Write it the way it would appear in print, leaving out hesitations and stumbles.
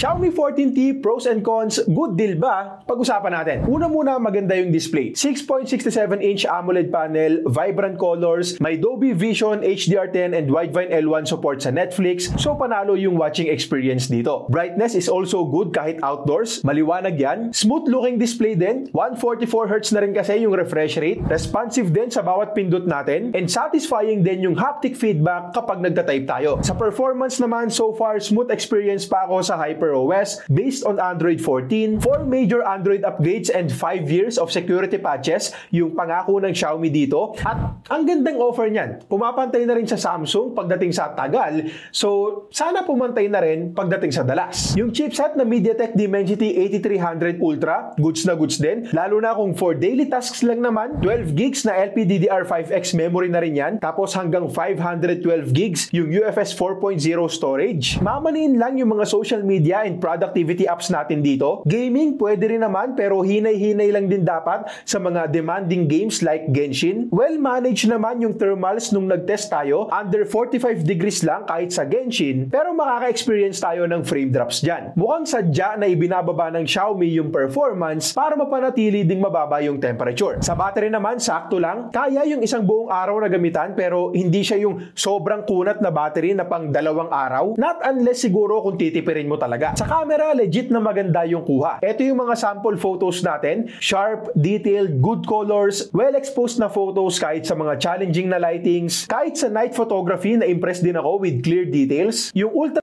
Xiaomi 14T Pros and Cons, good deal ba? Pag-usapan natin. Una muna, maganda yung display. 6.67-inch AMOLED panel, vibrant colors, may Dolby Vision, HDR10 and Widevine L1 support sa Netflix, so panalo yung watching experience dito. Brightness is also good kahit outdoors, maliwanag yan. Smooth looking display din, 144Hz na rin kasi yung refresh rate, responsive din sa bawat pindot natin, and satisfying din yung haptic feedback kapag nagta-type tayo. Sa performance naman, so far, smooth experience pa ako sa HyperOS based on Android 14, 4 major Android upgrades and 5 years of security patches, yung pangako ng Xiaomi dito. At ang gandang offer niyan, pumapantay na rin sa Samsung pagdating sa tagal, so sana pumantay na rin pagdating sa dalas. Yung chipset na MediaTek Dimensity 8300 Ultra, goods na goods din, lalo na kung for daily tasks lang naman, 12 gigs na LPDDR5X memory na rin yan, tapos hanggang 512 gigs yung UFS 4.0 storage. Mamaniin lang yung mga social media and productivity apps natin dito. Gaming, pwede rin naman, pero hinay-hinay lang din dapat sa mga demanding games like Genshin. Well-managed naman yung thermals nung nag-test tayo, under 45 degrees lang kahit sa Genshin, pero makaka-experience tayo ng frame drops dyan. Mukhang sadya na ibinababa ng Xiaomi yung performance para mapanatili ding mababa yung temperature. Sa battery naman, sakto lang. Kaya yung isang buong araw na gamitan, pero hindi siya yung sobrang kunat na battery na pang 2 araw. Not unless siguro kung titipirin mo talaga. Sa camera, legit na maganda yung kuha. Ito yung mga sample photos natin. Sharp, detailed, good colors, well-exposed na photos kahit sa mga challenging na lightings. Kahit sa night photography, na-impress din ako with clear details. Yung ultra